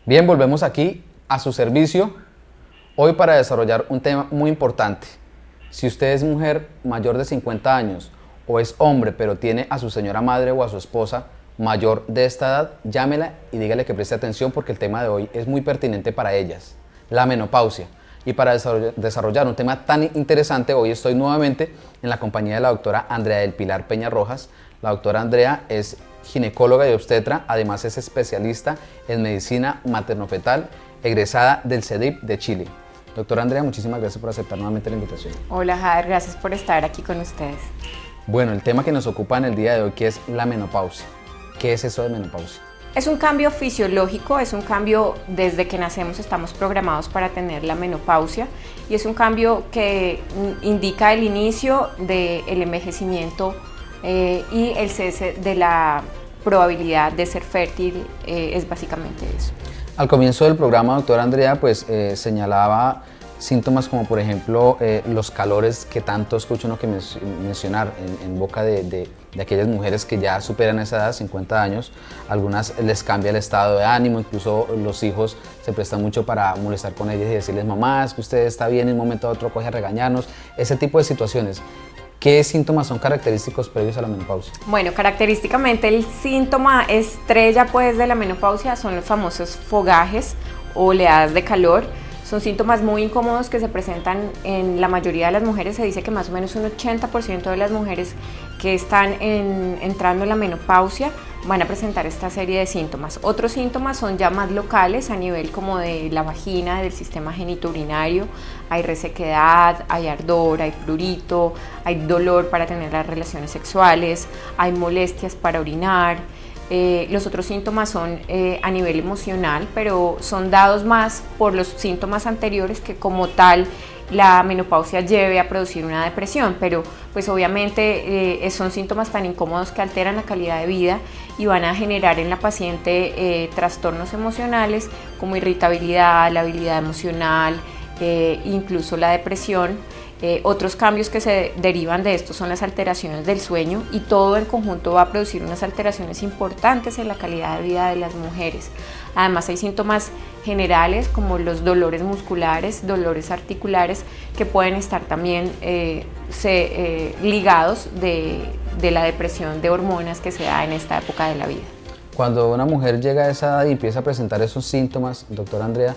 Bien, volvemos aquí a su servicio, hoy para desarrollar un tema muy importante. Si usted es mujer mayor de 50 años o es hombre pero tiene a su señora madre o a su esposa mayor de esta edad, llámela y dígale que preste atención porque el tema de hoy es muy pertinente para ellas, la menopausia. Y para desarrollar un tema tan interesante, hoy estoy nuevamente en la compañía de la doctora Andrea del Pilar Peña Rojas. La doctora Andrea es ginecóloga y obstetra, además es especialista en medicina materno-fetal, egresada del CEDIP de Chile. Doctora Andrea, muchísimas gracias por aceptar nuevamente la invitación. Hola Jader, gracias por estar aquí con ustedes. Bueno, el tema que nos ocupa en el día de hoy, que es la menopausia. ¿Qué es eso de menopausia? Es un cambio fisiológico, es un cambio desde que nacemos estamos programados para tener la menopausia y es un cambio que indica el inicio del envejecimiento y el cese de la probabilidad de ser fértil, es básicamente eso. Al comienzo del programa, doctora Andrea, pues señalaba síntomas como por ejemplo los calores que tanto escucha uno que mencionar en boca de aquellas mujeres que ya superan esa edad, 50 años. Algunas les cambia el estado de ánimo, incluso los hijos se prestan mucho para molestar con ellas y decirles: mamá, es que usted está bien, en un momento a otro coge a regañarnos. Ese tipo de situaciones. ¿Qué síntomas son característicos previos a la menopausia? Bueno, característicamente el síntoma estrella pues de la menopausia son los famosos fogajes o oleadas de calor. Son síntomas muy incómodos que se presentan en la mayoría de las mujeres. Se dice que más o menos un 80% de las mujeres que están entrando en la menopausia van a presentar esta serie de síntomas. Otros síntomas son ya más locales a nivel como de la vagina, del sistema genitourinario. Hay resequedad, hay ardor, hay prurito, hay dolor para tener las relaciones sexuales, hay molestias para orinar. Los otros síntomas son a nivel emocional, pero son dados más por los síntomas anteriores que como tal la menopausia lleve a producir una depresión, pero pues obviamente son síntomas tan incómodos que alteran la calidad de vida y van a generar en la paciente trastornos emocionales como irritabilidad, la habilidad emocional, incluso la depresión. Otros cambios que se derivan de esto son las alteraciones del sueño y todo en conjunto va a producir unas alteraciones importantes en la calidad de vida de las mujeres. Además hay síntomas generales como los dolores musculares, dolores articulares que pueden estar también ligados de la depresión de hormonas que se da en esta época de la vida. Cuando una mujer llega a esa edad y empieza a presentar esos síntomas, doctora Andrea,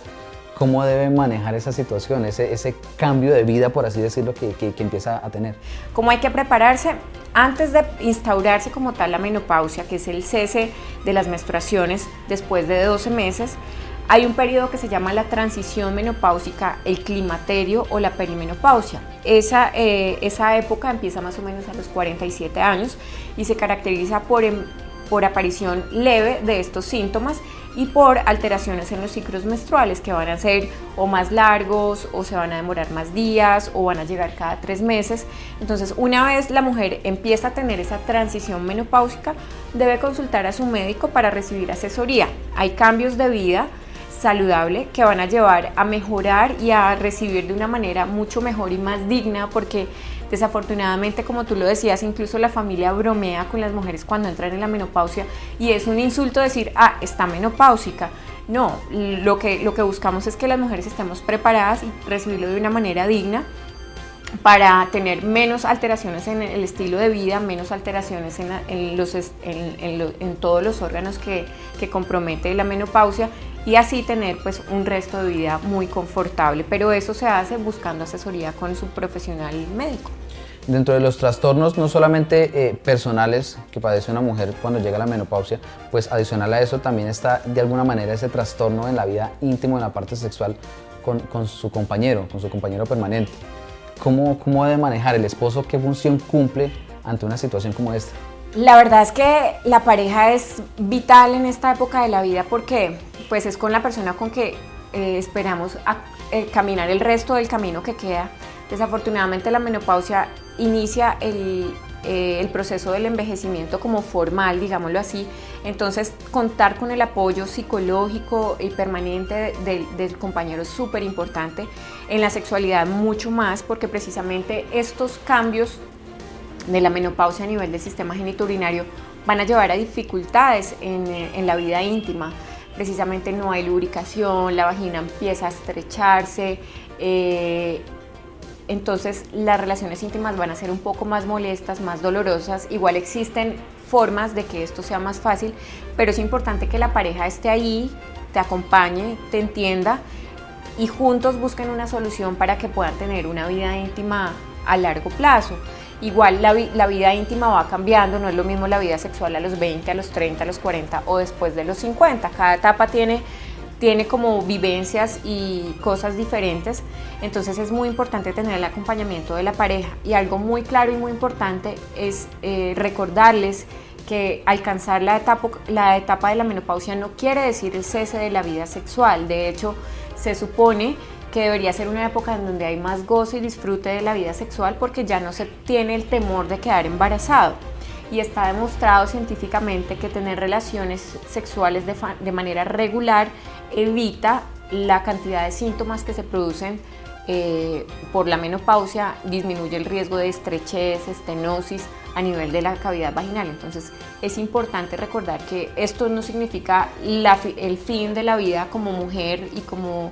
¿cómo debe manejar esa situación, ese cambio de vida, por así decirlo, que empieza a tener? ¿Cómo hay que prepararse? Antes de instaurarse como tal la menopausia, que es el cese de las menstruaciones después de 12 meses, hay un periodo que se llama la transición menopáusica, el climaterio o la perimenopausia. Esa época empieza más o menos a los 47 años y se caracteriza por aparición leve de estos síntomas y por alteraciones en los ciclos menstruales que van a ser o más largos o se van a demorar más días o van a llegar cada 3 meses. Entonces, una vez la mujer empieza a tener esa transición menopáusica, debe consultar a su médico para recibir asesoría. Hay cambios de vida saludable que van a llevar a mejorar y a recibir de una manera mucho mejor y más digna, porque desafortunadamente, como tú lo decías, incluso la familia bromea con las mujeres cuando entran en la menopausia y es un insulto decir: ah, está menopáusica. No, lo que buscamos es que las mujeres estemos preparadas y recibirlo de una manera digna para tener menos alteraciones en el estilo de vida, menos alteraciones en todos los órganos que compromete la menopausia y así tener pues un resto de vida muy confortable, pero eso se hace buscando asesoría con su profesional médico. Dentro de los trastornos no solamente personales que padece una mujer cuando llega a la menopausia, pues adicional a eso también está de alguna manera ese trastorno en la vida íntima, en la parte sexual con su compañero permanente. ¿Cómo debe manejar el esposo? ¿Qué función cumple ante una situación como esta? La verdad es que la pareja es vital en esta época de la vida porque pues es con la persona con que esperamos caminar el resto del camino que queda. Desafortunadamente la menopausia inicia el proceso del envejecimiento como formal, digámoslo así. Entonces, contar con el apoyo psicológico y permanente del compañero es súper importante. En la sexualidad mucho más, porque precisamente estos cambios de la menopausia a nivel del sistema genitourinario van a llevar a dificultades en la vida íntima. precisamente no hay lubricación, la vagina empieza a estrecharse, entonces las relaciones íntimas van a ser un poco más molestas, más dolorosas. Igual existen formas de que esto sea más fácil, pero es importante que la pareja esté ahí, te acompañe, te entienda y juntos busquen una solución para que puedan tener una vida íntima a largo plazo. Igual la vida íntima va cambiando, no es lo mismo la vida sexual a los 20, a los 30, a los 40 o después de los 50. Cada etapa tiene como vivencias y cosas diferentes, entonces es muy importante tener el acompañamiento de la pareja. Y algo muy claro y muy importante es recordarles que alcanzar la etapa de la menopausia no quiere decir el cese de la vida sexual. De hecho, se supone que debería ser una época en donde hay más gozo y disfrute de la vida sexual, porque ya no se tiene el temor de quedar embarazado. Y está demostrado científicamente que tener relaciones sexuales de manera regular evita la cantidad de síntomas que se producen por la menopausia, disminuye el riesgo de estrechez, estenosis a nivel de la cavidad vaginal. Entonces es importante recordar que esto no significa el fin de la vida como mujer y como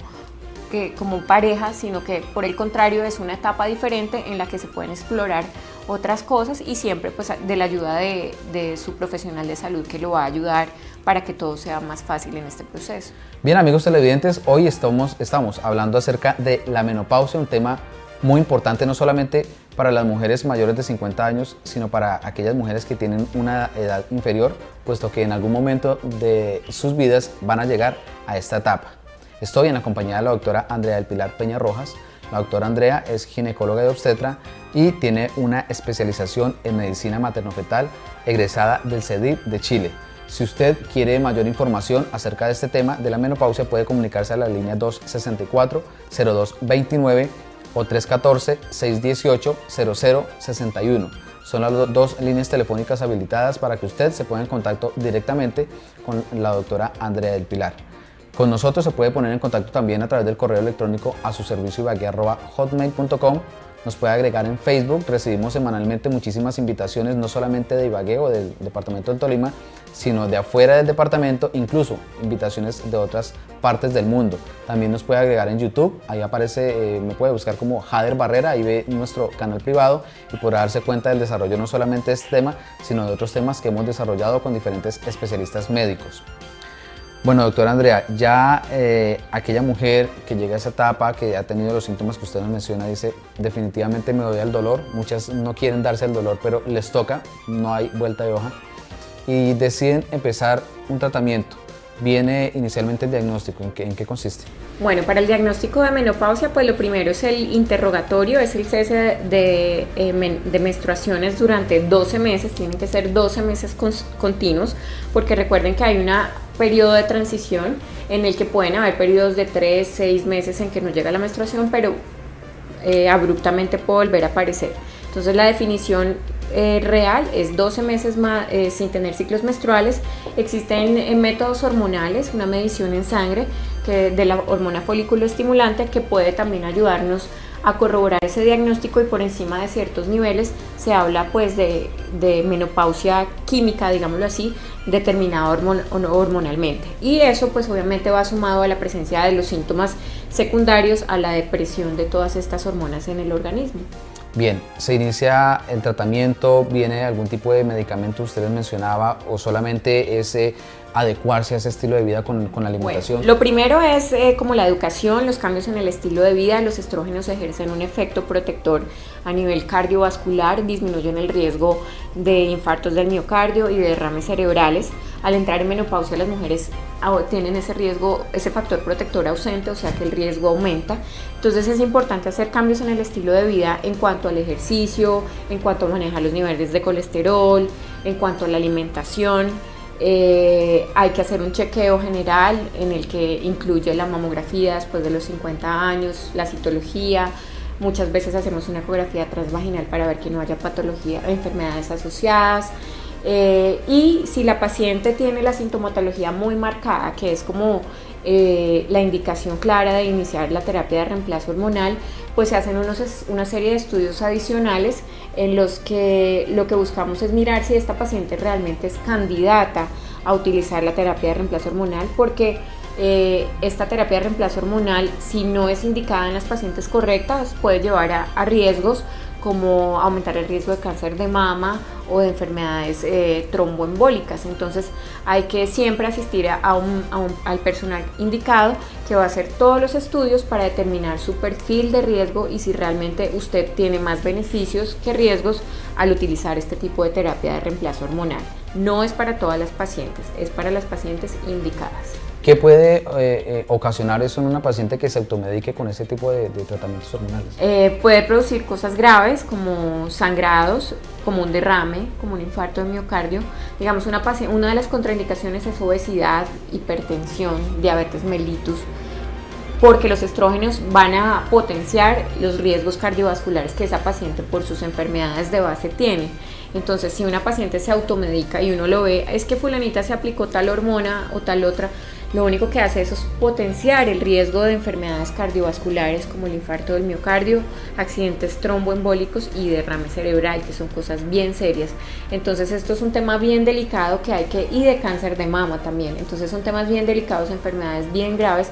pareja, sino que por el contrario es una etapa diferente en la que se pueden explorar otras cosas y siempre pues de la ayuda de su profesional de salud, que lo va a ayudar para que todo sea más fácil en este proceso. Bien, amigos televidentes, hoy estamos hablando acerca de la menopausia, un tema muy importante no solamente para las mujeres mayores de 50 años, sino para aquellas mujeres que tienen una edad inferior, puesto que en algún momento de sus vidas van a llegar a esta etapa. Estoy en la compañía de la doctora Andrea del Pilar Peña Rojas. La doctora Andrea es ginecóloga y obstetra y tiene una especialización en medicina materno-fetal, egresada del CEDIP de Chile. Si usted quiere mayor información acerca de este tema de la menopausia, puede comunicarse a la línea 264-0229 o 314-618-0061. Son las dos líneas telefónicas habilitadas para que usted se ponga en contacto directamente con la doctora Andrea del Pilar. Con nosotros se puede poner en contacto también a través del correo electrónico a suservicioibagué@hotmail.com. Nos puede agregar en Facebook. Recibimos semanalmente muchísimas invitaciones, no solamente de Ibagué o del departamento del Tolima, sino de afuera del departamento, incluso invitaciones de otras partes del mundo. También nos puede agregar en YouTube. Ahí aparece, me puede buscar como Jader Barrera, ahí ve nuestro canal privado y podrá darse cuenta del desarrollo no solamente de este tema, sino de otros temas que hemos desarrollado con diferentes especialistas médicos. Bueno, doctora Andrea, ya aquella mujer que llega a esa etapa, que ha tenido los síntomas que usted nos menciona, dice, definitivamente me doy al dolor. Muchas no quieren darse el dolor, pero les toca, no hay vuelta de hoja, y deciden empezar un tratamiento. Viene inicialmente el diagnóstico, ¿en qué consiste? Bueno, para el diagnóstico de menopausia, pues lo primero es el interrogatorio, es el cese de menstruaciones durante 12 meses, tienen que ser 12 meses continuos, porque recuerden que hay un periodo de transición en el que pueden haber periodos de 3, 6 meses en que no llega la menstruación, pero abruptamente puede volver a aparecer. Entonces la definición real es 12 meses más, sin tener ciclos menstruales. Existen métodos hormonales, una medición en sangre de la hormona folículo estimulante, que puede también ayudarnos a corroborar ese diagnóstico, y por encima de ciertos niveles se habla pues de menopausia química, digámoslo así, determinada hormonalmente. Y eso pues obviamente va sumado a la presencia de los síntomas secundarios a la depresión de todas estas hormonas en el organismo. Bien, ¿se inicia el tratamiento? ¿Viene algún tipo de medicamento, usted les mencionaba, o solamente es adecuarse a ese estilo de vida con la alimentación? Bueno, lo primero es como la educación, los cambios en el estilo de vida. Los estrógenos ejercen un efecto protector a nivel cardiovascular, disminuyen el riesgo de infartos del miocardio y de derrames cerebrales. Al entrar en menopausia, las mujeres tienen ese riesgo, ese factor protector ausente, o sea que el riesgo aumenta. Entonces es importante hacer cambios en el estilo de vida en cuanto al ejercicio, en cuanto a manejar los niveles de colesterol, en cuanto a la alimentación. Hay que hacer un chequeo general en el que incluye la mamografía después de los 50 años, la citología. Muchas veces hacemos una ecografía transvaginal para ver que no haya patología o enfermedades asociadas. Y si la paciente tiene la sintomatología muy marcada, que es como la indicación clara de iniciar la terapia de reemplazo hormonal, pues se hacen una serie de estudios adicionales en los que lo que buscamos es mirar si esta paciente realmente es candidata a utilizar la terapia de reemplazo hormonal, porque esta terapia de reemplazo hormonal, si no es indicada en las pacientes correctas, puede llevar a riesgos como aumentar el riesgo de cáncer de mama o de enfermedades tromboembólicas. Entonces hay que siempre asistir al personal indicado, que va a hacer todos los estudios para determinar su perfil de riesgo y si realmente usted tiene más beneficios que riesgos al utilizar este tipo de terapia de reemplazo hormonal. No es para todas las pacientes, es para las pacientes indicadas. ¿Qué puede ocasionar eso en una paciente que se automedique con ese tipo de tratamientos hormonales? Puede producir cosas graves como sangrados, como un derrame, como un infarto de miocardio. Digamos, una de las contraindicaciones es obesidad, hipertensión, diabetes mellitus, porque los estrógenos van a potenciar los riesgos cardiovasculares que esa paciente por sus enfermedades de base tiene. Entonces, si una paciente se automedica y uno lo ve, es que fulanita se aplicó tal hormona o tal otra, lo único que hace eso es potenciar el riesgo de enfermedades cardiovasculares como el infarto del miocardio, accidentes tromboembólicos y derrame cerebral, que son cosas bien serias. Entonces esto es un tema bien delicado y de cáncer de mama también. Entonces son temas bien delicados, enfermedades bien graves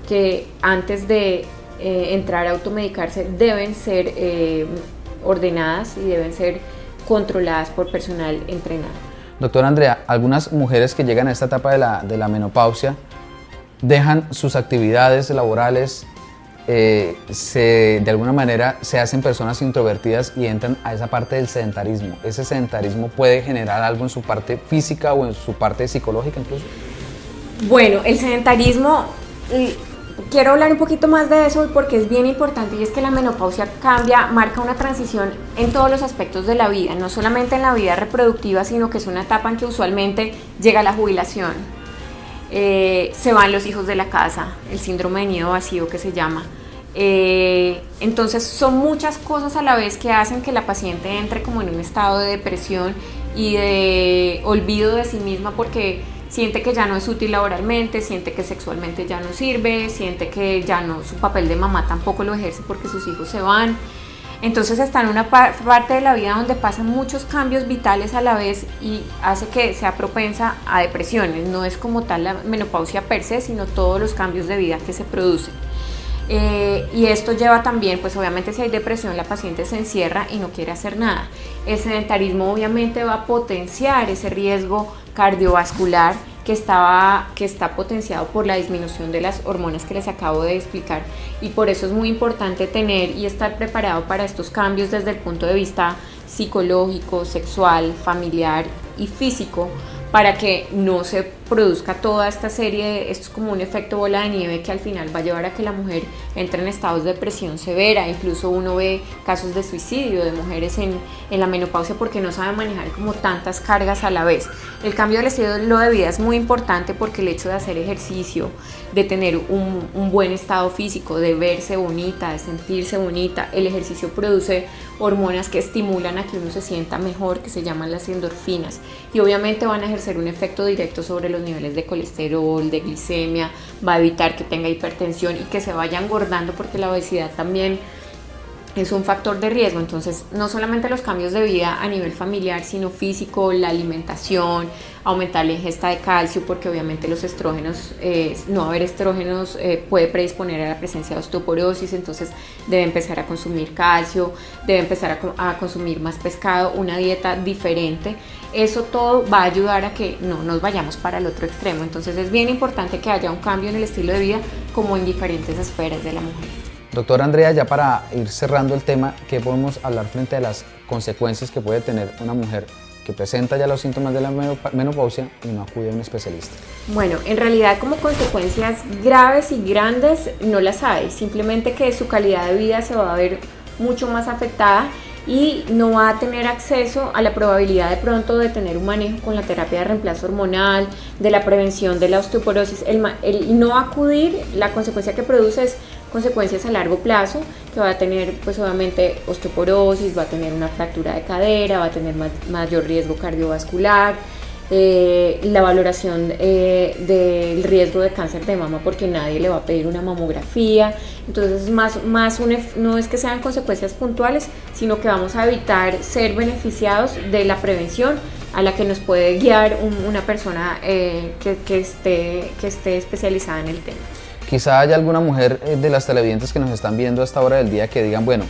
que antes de entrar a automedicarse deben ser ordenadas y deben ser controladas por personal entrenado. Doctora Andrea, algunas mujeres que llegan a esta etapa de la menopausia dejan sus actividades laborales, de alguna manera se hacen personas introvertidas y entran a esa parte del sedentarismo. ¿Ese sedentarismo puede generar algo en su parte física o en su parte psicológica incluso? Bueno, el sedentarismo, quiero hablar un poquito más de eso porque es bien importante, y es que la menopausia marca una transición en todos los aspectos de la vida, no solamente en la vida reproductiva, sino que es una etapa en que usualmente llega la jubilación, se van los hijos de la casa, el síndrome de nido vacío que se llama. Entonces son muchas cosas a la vez que hacen que la paciente entre como en un estado de depresión y de olvido de sí misma, porque siente que ya no es útil laboralmente, siente que sexualmente ya no sirve, siente que ya no, su papel de mamá tampoco lo ejerce porque sus hijos se van. Entonces está en una parte de la vida donde pasan muchos cambios vitales a la vez y hace que sea propensa a depresiones. No es como tal la menopausia per se, sino todos los cambios de vida que se producen. Y esto lleva también, pues obviamente si hay depresión la paciente se encierra y no quiere hacer nada. El sedentarismo obviamente va a potenciar ese riesgo cardiovascular que está potenciado por la disminución de las hormonas que les acabo de explicar, y por eso es muy importante tener y estar preparado para estos cambios desde el punto de vista psicológico, sexual, familiar y físico, para que no se produzca toda esta serie, esto es como un efecto bola de nieve que al final va a llevar a que la mujer entre en estados de depresión severa. Incluso uno ve casos de suicidio de mujeres en la menopausia porque no saben manejar como tantas cargas a la vez. El cambio del estilo de vida es muy importante porque el hecho de hacer ejercicio, de tener un buen estado físico, de verse bonita, de sentirse bonita, el ejercicio produce hormonas que estimulan a que uno se sienta mejor, que se llaman las endorfinas, y obviamente van a ejercer un efecto directo sobre los niveles de colesterol, de glicemia, va a evitar que tenga hipertensión y que se vaya engordando, porque la obesidad también es un factor de riesgo. Entonces no solamente los cambios de vida a nivel familiar, sino físico, la alimentación, aumentar la ingesta de calcio, porque obviamente los estrógenos, no haber estrógenos puede predisponer a la presencia de osteoporosis. Entonces debe empezar a consumir calcio, debe empezar a consumir más pescado, una dieta diferente. Eso todo va a ayudar a que no nos vayamos para el otro extremo. Entonces es bien importante que haya un cambio en el estilo de vida como en diferentes esferas de la mujer. Doctora Andrea, ya para ir cerrando el tema, ¿qué podemos hablar frente a las consecuencias que puede tener una mujer que presenta ya los síntomas de la menopausia y no acude a un especialista? Bueno, en realidad como consecuencias graves y grandes no las hay, simplemente que su calidad de vida se va a ver mucho más afectada y no va a tener acceso a la probabilidad de pronto de tener un manejo con la terapia de reemplazo hormonal, de la prevención de la osteoporosis. El no acudir, la consecuencia que produce es consecuencias a largo plazo, que va a tener pues obviamente osteoporosis, va a tener una fractura de cadera, va a tener mayor riesgo cardiovascular, la valoración del riesgo de cáncer de mama, porque nadie le va a pedir una mamografía. Entonces no es que sean consecuencias puntuales, sino que vamos a evitar ser beneficiados de la prevención a la que nos puede guiar una persona que esté especializada en el tema. Quizá haya alguna mujer de las televidentes que nos están viendo a esta hora del día que digan, bueno,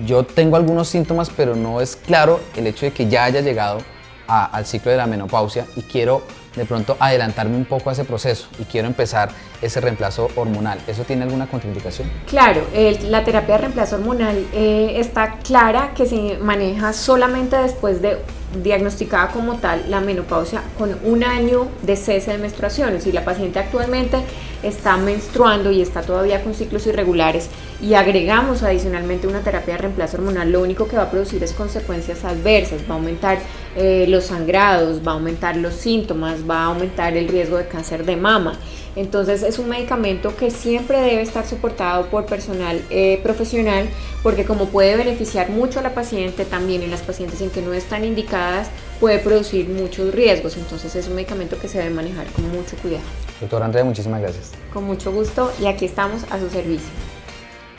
yo tengo algunos síntomas, pero no es claro el hecho de que ya haya llegado al ciclo de la menopausia y quiero de pronto adelantarme un poco a ese proceso y quiero empezar ese reemplazo hormonal. ¿Eso tiene alguna contraindicación? Claro, la terapia de reemplazo hormonal está clara que se maneja solamente después de diagnosticada como tal la menopausia con 1 año de cese de menstruaciones. Si la paciente actualmente está menstruando y está todavía con ciclos irregulares y agregamos adicionalmente una terapia de reemplazo hormonal, lo único que va a producir es consecuencias adversas. Va a aumentar los sangrados, va a aumentar los síntomas, va a aumentar el riesgo de cáncer de mama. Entonces es un medicamento que siempre debe estar soportado por personal profesional, porque como puede beneficiar mucho a la paciente, también en las pacientes en que no están indicadas puede producir muchos riesgos. Entonces es un medicamento que se debe manejar con mucho cuidado. Doctora Andrea, muchísimas gracias. Con mucho gusto, y aquí estamos a su servicio.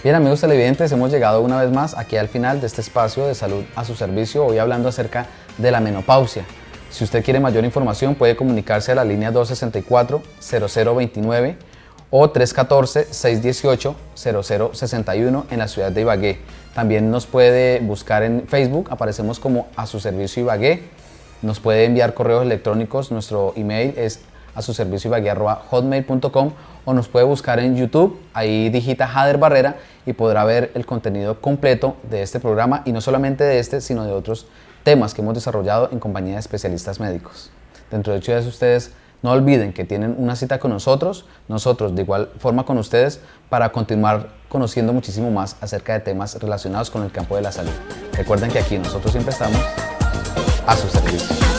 Bien, amigos televidentes, hemos llegado una vez más aquí al final de este espacio de salud a su servicio, hoy hablando acerca de la menopausia. Si usted quiere mayor información puede comunicarse a la línea 264-0029 o 314-618-0061 en la ciudad de Ibagué. También nos puede buscar en Facebook, aparecemos como A Su Servicio Ibagué. Nos puede enviar correos electrónicos, nuestro email es asuservicioibagué@hotmail.com, o nos puede buscar en YouTube, ahí digita Jader Barrera y podrá ver el contenido completo de este programa, y no solamente de este, sino de otros temas que hemos desarrollado en compañía de especialistas médicos. Dentro de 8 días ustedes no olviden que tienen una cita con nosotros de igual forma con ustedes, para continuar conociendo muchísimo más acerca de temas relacionados con el campo de la salud. Recuerden que aquí nosotros siempre estamos a su servicio.